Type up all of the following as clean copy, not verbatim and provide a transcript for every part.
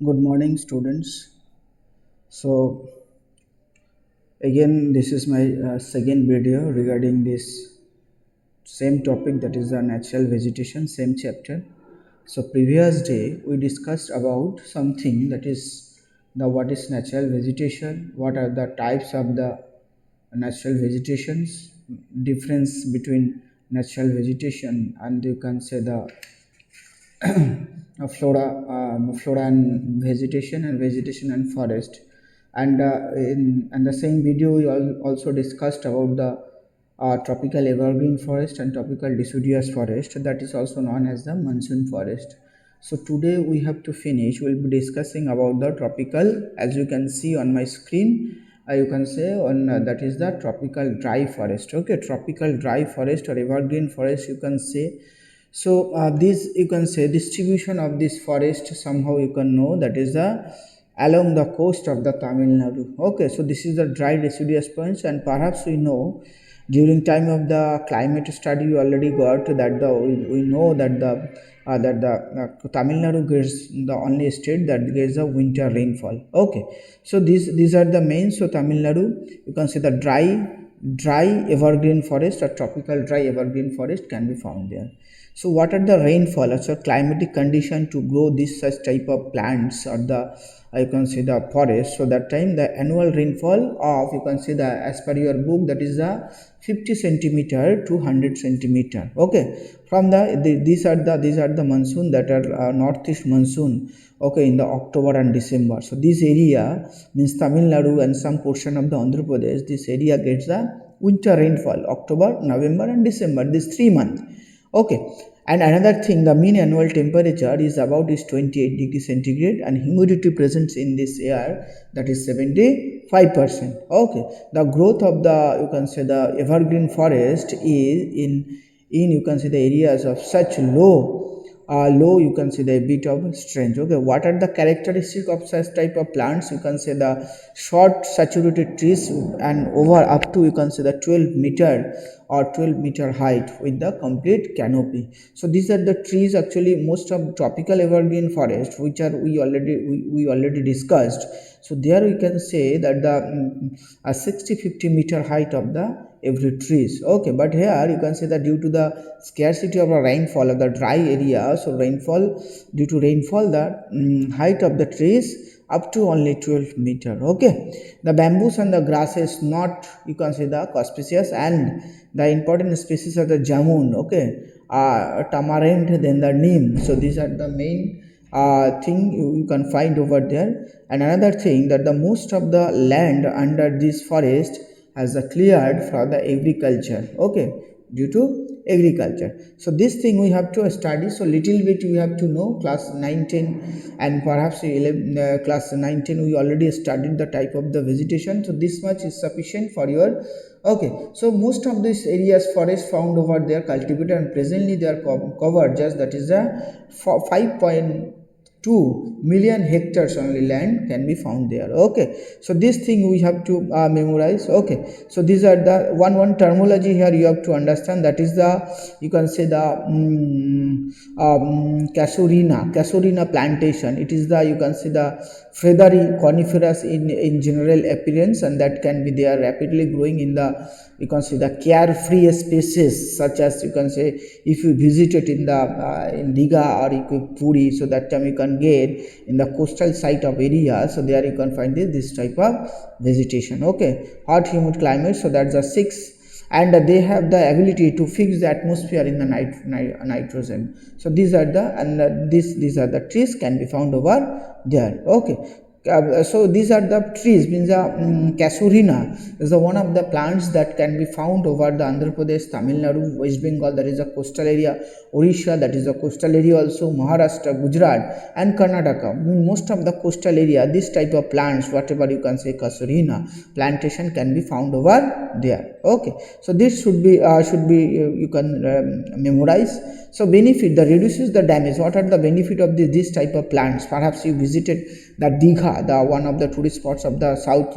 Good morning, students. So, again, this is my second video regarding this same topic, that is the natural vegetation, same chapter. So, previous day we discussed about something, that is the what is natural vegetation, what are the types of the natural vegetations, difference between natural vegetation and you can say the flora and vegetation and forest. And the same video we also discussed about the tropical evergreen forest and tropical deciduous forest, that is also known as the monsoon forest. So today we have to finish, we'll be discussing about the tropical, as you can see on my screen. You can say on that is the tropical dry forest. Okay, tropical dry forest or evergreen forest, you can say. So this, you can say, distribution of this forest somehow you can know, that is the along the coast of the Tamil Nadu. Okay, so this is the dry deciduous points, and perhaps we know during time of the climate study we already got that we know that the Tamil Nadu gets the only state that gets a winter rainfall. Okay, so these are the main. So Tamil Nadu, you can see the dry evergreen forest or tropical dry evergreen forest can be found there. So what are the rainfall, also climatic condition to grow this such type of plants or the you can see the forest? So that time the annual rainfall of, you can see the, as per your book, that is the 50 centimeter to 100 centimeter. Okay, from these are the monsoon that are northeast monsoon. Okay, in the October and December. So this area means Tamil Nadu and some portion of the Andhra Pradesh. This area gets the winter rainfall October, November, and December. These 3 months. Okay, and another thing, the mean annual temperature is about is 28 degrees centigrade, and humidity presence in this air, that is 75%. Okay, the growth of the, you can say, the evergreen forest is in you can see the areas of such low, you can see the bit of strength. Okay, what are the characteristics of such type of plants? You can say the short saturated trees and over up to, you can say, the 12-meter or 12-meter height with the complete canopy. So these are the trees, actually most of tropical evergreen forest, which are we already discussed. So there we can say that the 60-50 meter height of the every trees. Okay, but here you can say that due to the scarcity of the rainfall of the dry area, so due to rainfall, the height of the trees up to only 12-meter. Okay, the bamboos and the grasses not, you can say, the conspicuous, and the important species are the jamun. Okay, tamarind, then the neem. So these are the main thing you can find over there. And another thing, that the most of the land under this forest has cleared for the agriculture. Okay, due to agriculture. So this thing we have to study. So little bit we have to know class 19 and perhaps 11, class 19 we already studied the type of the vegetation. So this much is sufficient for your. Okay, so most of these areas forest found over there cultivated, and presently they are covered just, that is a 5.2 million hectares only land can be found there. Okay, so this thing we have to memorize. Okay, so these are the one terminology here you have to understand, that is the, you can say, the casurina plantation. It is the, you can see, the feathery coniferous in general appearance, and that can be, they are rapidly growing in the, you can see, the carefree spaces, such as, you can say, if you visit it in the in Diga or Puri, so that time you can get in the coastal site of area. So there you can find this type of vegetation. Okay, hot humid climate, so that's the 6, and they have the ability to fix the atmosphere in the nitrogen. So these are the, and these are the trees can be found over there. Okay, so these are the trees, means the casurina is the one of the plants that can be found over the Andhra Pradesh, Tamil Nadu, West Bengal, that is a coastal area, Orissa, that is a coastal area also, Maharashtra, Gujarat, and Karnataka. Most of the coastal area, this type of plants, whatever you can say, casurina plantation can be found over there. Okay, so this should be you can memorize. So benefit, the reduces the damage. What are the benefit of this type of plants? Perhaps you visited the Digha, the one of the tourist spots of the South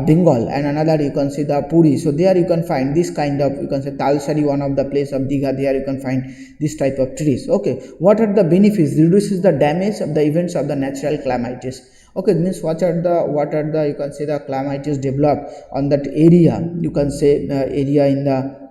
Bengal, and another you can see the Puri. So there you can find this kind of, you can say Talsari, one of the place of Digha, there you can find this type of trees. Okay, what are the benefits? Reduces the damage of the events of the natural calamities. Okay, means what are the you can say the calamities developed on that area, you can say area in the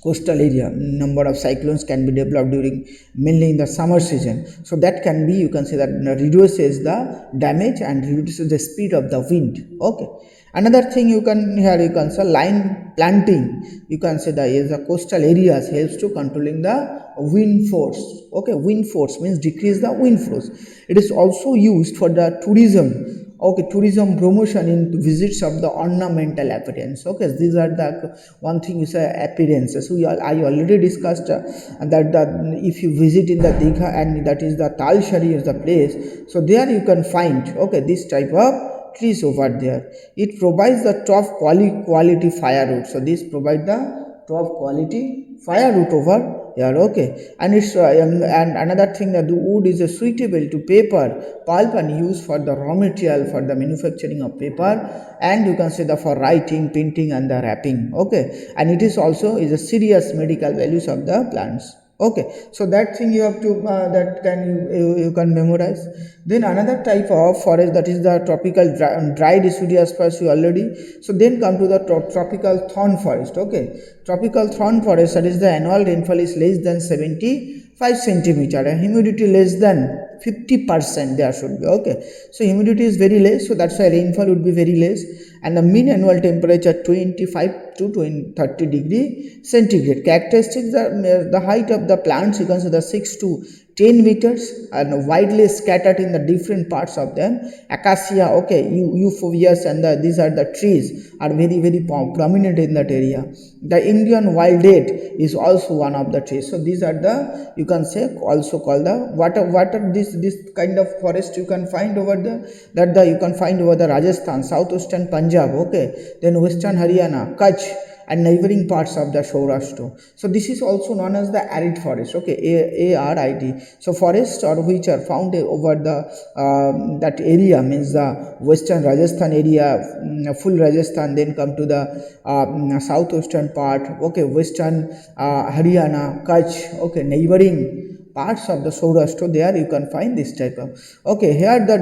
coastal area. Number of cyclones can be developed during mainly in the summer season, so that can be, you can say that reduces the damage and reduces the speed of the wind. Okay, another thing you can here, you can say line planting, you can say that is the coastal areas helps to controlling the wind force. Okay, wind force means decrease the wind force. It is also used for the tourism. Okay, tourism promotion in visits of the ornamental appearance. Okay, these are the one thing is appearances. I already discussed that if you visit in the Digha, and that is the Talshari is the place, so there you can find, okay, this type of trees over there. It provides the top quality firewood. So this provide the top quality firewood over here. Okay, and it's and another thing, that the wood is suitable to paper pulp and used for the raw material for the manufacturing of paper, and you can say the for writing, printing, and the wrapping. Okay, and it is also is a serious medical values of the plants. Okay, so that thing you have to that can you can memorize. Then another type of forest, that is the tropical dry deciduous forest you already. So then come to the tropical thorn forest. Okay, tropical thorn forest, that is the annual rainfall is less than 75 centimeter and humidity less than 50% there should be. Okay, so humidity is very less, so that's why rainfall would be very less, and the mean annual temperature 25 to 30 degree centigrade. Characteristics are the height of the plants, you can say the 6 to 10 meters and widely scattered in the different parts of them. Acacia, okay, euphorbias, and these are the trees are very prominent in that area. The Indian wild date is also one of the trees. So these are the, you can say, also called the what are this kind of forest you can find over there, that you can find over the Rajasthan, southwestern Punjab. Okay, then western Haryana, Kutch, and neighboring parts of the Saurashtra. So this is also known as the arid forest. Okay, ARID. So forests or which are found over the that area, means the western Rajasthan area, full Rajasthan, then come to the southwestern part. Okay, western Haryana, Kutch. Okay, neighboring parts of the Saurashtra, there you can find this type of. Okay, here the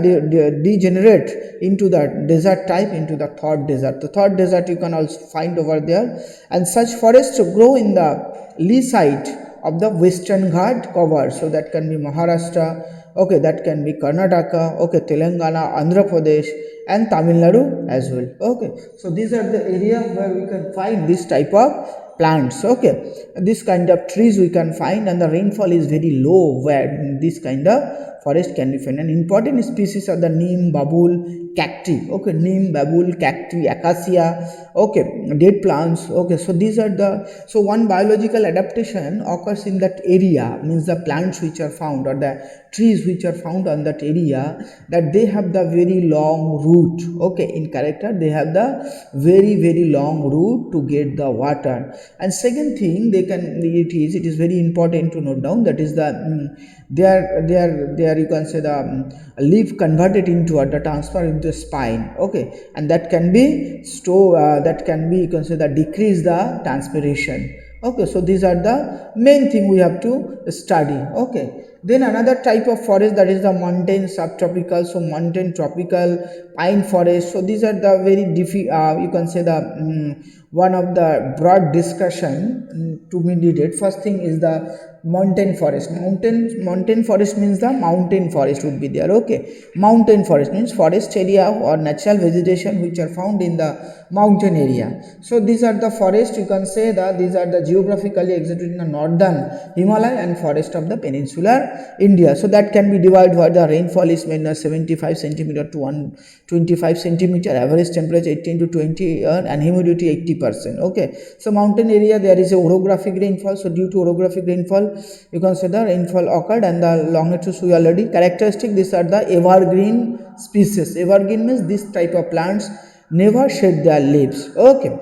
degenerate into the desert type, into the third desert. The third desert you can also find over there, and such forests grow in the lee side of the western Ghat cover. So that can be Maharashtra, okay, that can be Karnataka, okay, Telangana, Andhra Pradesh, and Tamil Nadu as well. Okay, so these are the area where we can find this type of plants. Okay, this kind of trees we can find, and the rainfall is very low where this kind of forest can be found. And important species are the neem, babul, cacti. Okay, neem, babul, cacti, acacia. Okay, dead plants. Okay, so these are the, so one biological adaptation occurs in that area, means the plants which are found, or the trees which are found on that area, that they have the very long root. Okay, in character they have the very long root to get the water. And second thing, they can, it is very important to note down, that is the they are you can say the leaf converted into the transfer into spine. Okay, and that can be that can be, you can say, that decrease the transpiration. Okay, so these are the main thing we have to study. Okay, then another type of forest, that is the mountain subtropical, so mountain tropical pine forest. So these are the very you can say the one of the broad discussion to be needed. First thing is the mountain forest. Mountain forest means the mountain forest would be there. Okay, mountain forest means forest area or natural vegetation which are found in the mountain area. So these are the forest, you can say that these are the geographically exhibited in the northern Himalaya and forest of the peninsular India. So that can be divided where the rainfall is minus 75 centimeter to 125 centimeter, average temperature 18 to 20 and humidity 80%. Okay, so mountain area there is a orographic rainfall. So due to orographic rainfall, you can say the rainfall occurred, and the longitudes we already characteristic. These are the evergreen species. Evergreen means this type of plants never shed their leaves. Okay,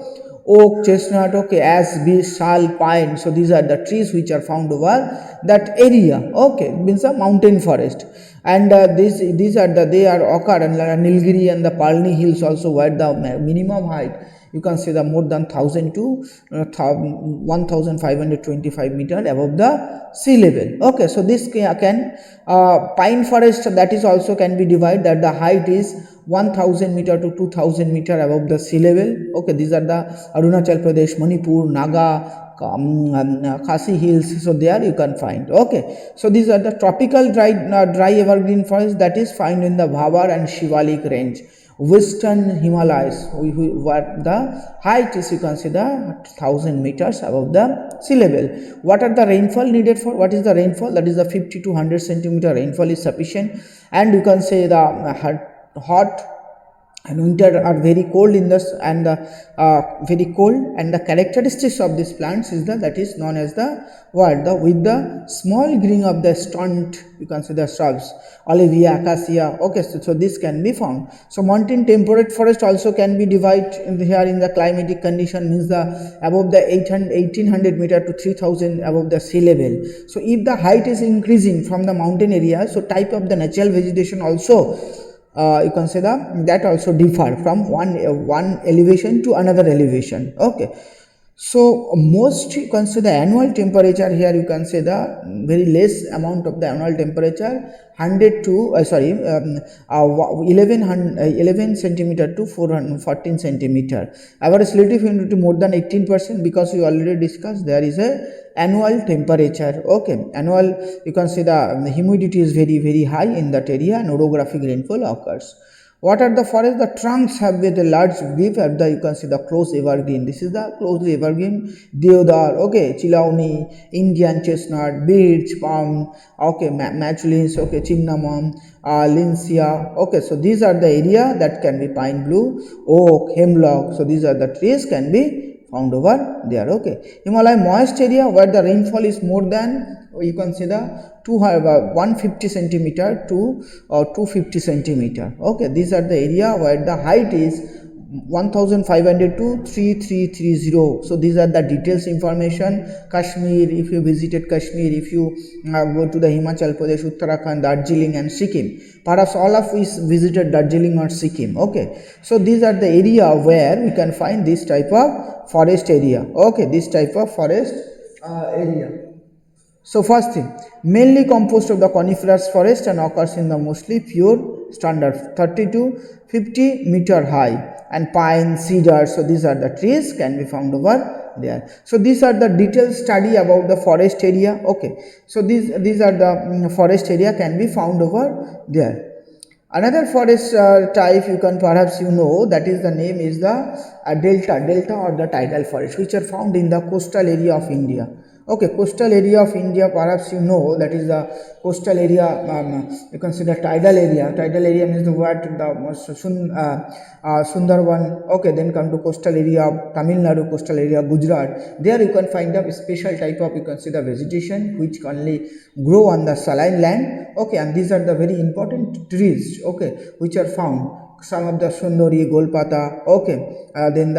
oak, chestnut, okay, ash, beech, sal, pine. So these are the trees which are found over that area. Okay, means a mountain forest. And these are the they are occur in Nilgiri and the Palni hills also, where the minimum height you can see the more than 1000 to 1525 meter above the sea level. Okay, so this can pine forest, that is also can be divided, that the height is 1000 meter to 2000 meter above the sea level. Okay, these are the Arunachal Pradesh, Manipur, Naga, Khasi hills. So there you can find. Okay, so these are the tropical dry evergreen forest that is found in the Bhabar and Shivalik range, western Himalayas, where the height is, you can see, the 1000 meters above the sea level. What are the rainfall needed for? What is the rainfall? That is the 50 to 100 centimeter rainfall is sufficient. And you can say the hot and winter are very cold in this, and very cold. And the characteristics of these plants is that is known as the what, the with the small green of the stunt, you can see the shrubs, olivia, acacia. Okay, so this can be found. So mountain temperate forest also can be divided here in the climatic condition, means the above the 1800 meter to 3000 above the sea level. So if the height is increasing from the mountain area, so type of the natural vegetation also, you can say that also differ from one elevation to another elevation. Okay, so most, you can say, the annual temperature here, you can say the very less amount of the annual temperature 100 to 11 centimeter to 414 centimeter. Average relative humidity more than 18%, because we already discussed there is a annual temperature. Okay, annual, you can see the humidity is very high in that area, and orographic rainfall occurs. What are the forests? The trunks have with a large leaf at the, you can see the close evergreen. This is the closely evergreen, deodar, okay, chilauni, Indian chestnut, birch, palm, okay, matulins, okay, cinnamon, lincia. Okay, so these are the area that can be pine, blue, oak, hemlock. So these are the trees can be found over there. Okay, Himalaya moist area where the rainfall is more than, you can see the 150 centimeter to 250 centimeter. Okay, these are the area where the height is 1500 to 3330. So these are the details information. Kashmir, if you visited Kashmir, if you go to the Himachal Pradesh, Uttarakhand, Darjeeling and Sikkim, perhaps all of us visited Darjeeling or Sikkim. Okay, so these are the area where we can find this type of forest area. Okay, this type of forest area. So first thing, mainly composed of the coniferous forest and occurs in the mostly pure standard 30 to 50 meter high, and pine, cedar. So these are the trees can be found over there. So these are the detailed study about the forest area. Okay, so these are the forest area can be found over there. Another forest type, you can perhaps that is the name is the delta or the tidal forest, which are found in the coastal area of India. Okay, coastal area of India, perhaps that is the coastal area. You can see the tidal area. Tidal area means the what, the Sundarban. Okay, then come to coastal area of Tamil Nadu, coastal area Gujarat. There you can find a special type of, you can see the vegetation which only grow on the saline land. Okay, and these are the very important trees. Okay, which are found. Some of the Sundari, Golpata, okay, then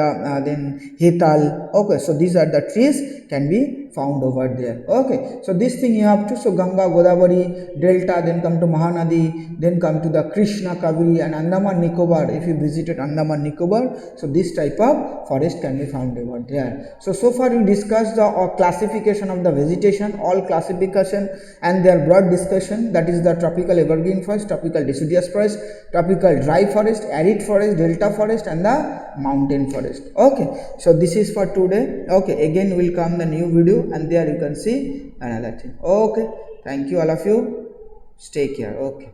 Hetal. Okay, so these are the trees can be found over there. Okay, so this thing you have to, so Ganga, Godavari, Delta, then come to Mahanadi, then come to the Krishna, Kaveri and Andaman Nicobar. If you visited Andaman Nicobar, so this type of forest can be found over there. So far we discussed the classification of the vegetation, all classification and their broad discussion, that is the tropical evergreen forest, tropical deciduous forest, tropical dry forest, arid forest, delta forest and the mountain forest. Okay, so this is for today. Okay, again will come the new video and there you can see another thing. Okay, thank you all of you, stay care. Okay.